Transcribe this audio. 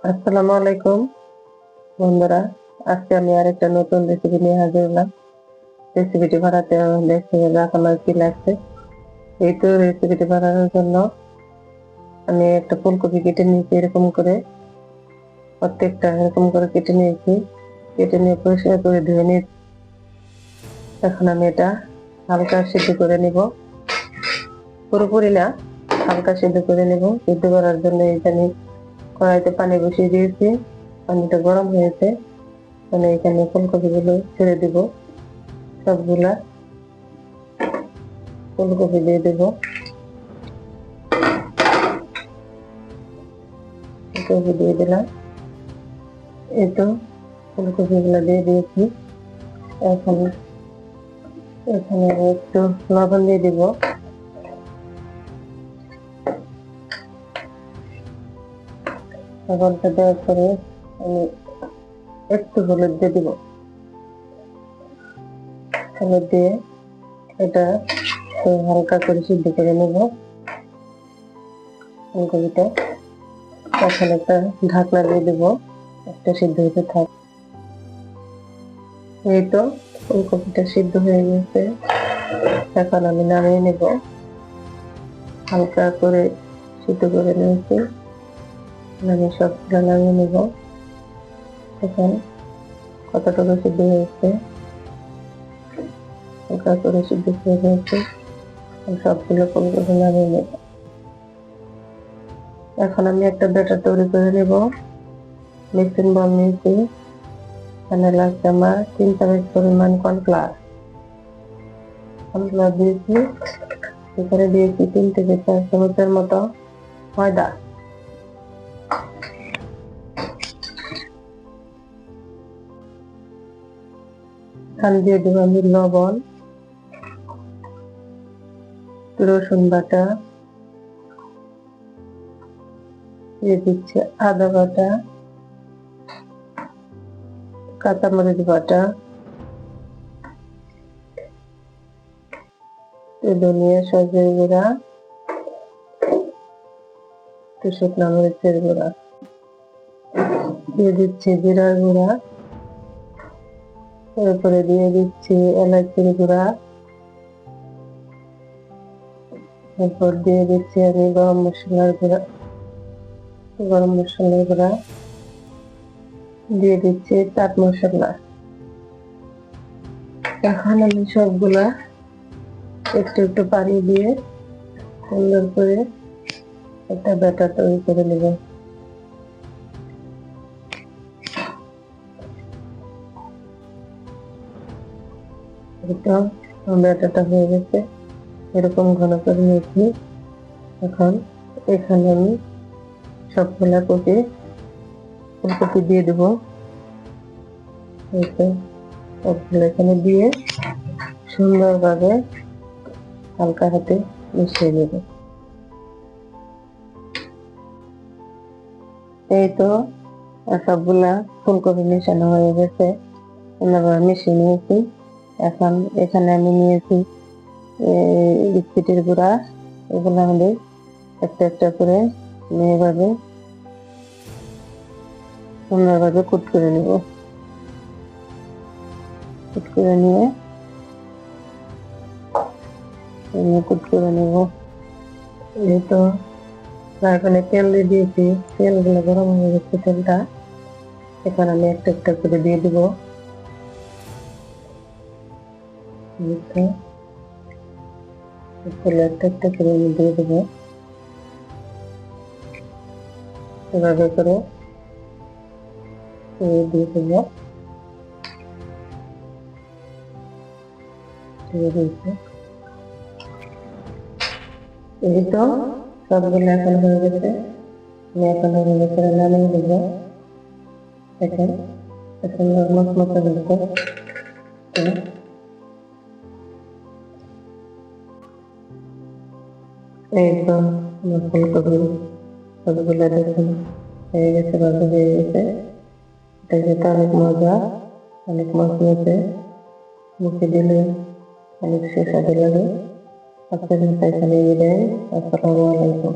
আসসালামু আলাইকুম বন্ধুরা। আজকে আমি আরেকটা নতুন রেসিপি নিয়ে হাজির হলাম। রেসিপিটি বানাতে দেখতে আমার কি লাগছে। এই তো রেসিপিটি বানানোর জন্য আমি একটা ফুলকপি কেটে নিয়েছি, এরকম করে প্রত্যেকটা এরকম করে কেটে নিয়েছি। কেটে নিয়ে পরিষ্কার করে ধুয়ে নিয়েছি। এখন আমি এটা হালকা সিদ্ধ করে নিব, পুরোপুরি না, হালকা সিদ্ধ করে নিব। সিদ্ধ করার জন্য এখানে কড়াইতে পানি বসিয়ে দিয়েছি। পানিটা গরম হয়েছে, মানে এখানে ফুলকপি গুলো ছেড়ে দিব। সবগুলা ফুলকপি দিয়ে দেব। ফুলকপি দিয়ে দিলাম। এই তো ফুলকপি গুলো দিয়ে দিয়েছি। এখন এখানে একটু লবণ দিয়ে দিব। লবণটা দেওয়ার পরে আমি একটু হলুদ দিয়ে দিব। হলুদ দিয়ে এটা হালকা করে সিদ্ধ করে নেব ফুলকপিটা। এখন একটা ঢাকনা দিয়ে দেব, একটা সিদ্ধ হতে থাক। এই তো ফুলকপিটা সিদ্ধ হয়ে গেছে। এখন আমি নামিয়ে নেব। হালকা করে সিদ্ধ করে নিয়েছি, আমি সবগুলো নামিয়ে নেব। এখন কতটুকু সিদ্ধ হয়েছে, হালকা করে সিদ্ধ হয়ে গেছে। সবগুলো ফুলকপি নামিয়ে নেব। এখন আমি একটা ব্যাটার তৈরি করে নেব। মিক্সিং বল নিয়েছি, এখানে লাগছে আমার 3 চামচ পরিমাণ কর্নফ্লাওয়ার দিয়েছি। এখানে দিয়েছি 3 থেকে 4 চামচের মতো ময়দা। এখানে দিয়ে দেবো আমি লবণ, রসুন বাটা, দিয়ে দিচ্ছি আদা বাটা, কাঁচামরিচ বাটা, ধনিয়া সজের গুঁড়া, শুকনো মরিচের গুঁড়া, দিয়ে দিচ্ছি জিরার গুঁড়া, এরপরে দিয়ে দিচ্ছি এলাচির গুঁড়া, এরপর দিয়ে দিচ্ছি আমি গরম মশলার গুঁড়া, দিয়ে দিচ্ছি চাট মশলা। এখন আমি সবগুলা একটু একটু পানি দিয়ে সুন্দর করে একটা ব্যাটার তৈরি করে নেব। ব্যাটারটা হয়ে গেছে, এরকম ঘন করে নিয়েছি। এখন এখানে আমি সবগুলা ফুলকপি দিয়ে দেবো। সবগুলো এখানে দিয়ে সুন্দরভাবে হালকা হাতে মিশিয়ে নেব। এই তো সবগুলা ফুলকপি মেশানো হয়ে গেছে, সুন্দরভাবে মিশিয়ে নিয়েছি। এখন এখানে আমি নিয়েছি বিস্কিটের গুঁড়া। এগুলো আমাদের একটা একটা করে এভাবে সুন্দরভাবে কুট করে নেব। কুট করে নিয়ে এই তো এখানে তেল দিয়ে দিয়েছি। তেলগুলো গরম হয়ে গেছে, তেলটা এখন আমি একটা একটা করে দিয়ে দিব। একটা একটা করে দিয়ে দেবো, এভাবে করে দিয়ে দেবো। এই তো সবগুলো এখন হয়ে গেছে। আমি এখন এগুলো করে নামিয়ে দেবো। দেখেন সুন্দর মচমচে হয়েছে। এই তো ফুলকপি সবগুলো দেখুন হয়ে গেছে, ভালো হয়ে গেছে। এটা খেতে অনেক মজা, অনেক মচমচে, মুখে দিলে অনেক সুস্বাদু লাগে। আপনাদের কাছে বিদায়। আসসালামু আলাইকুম।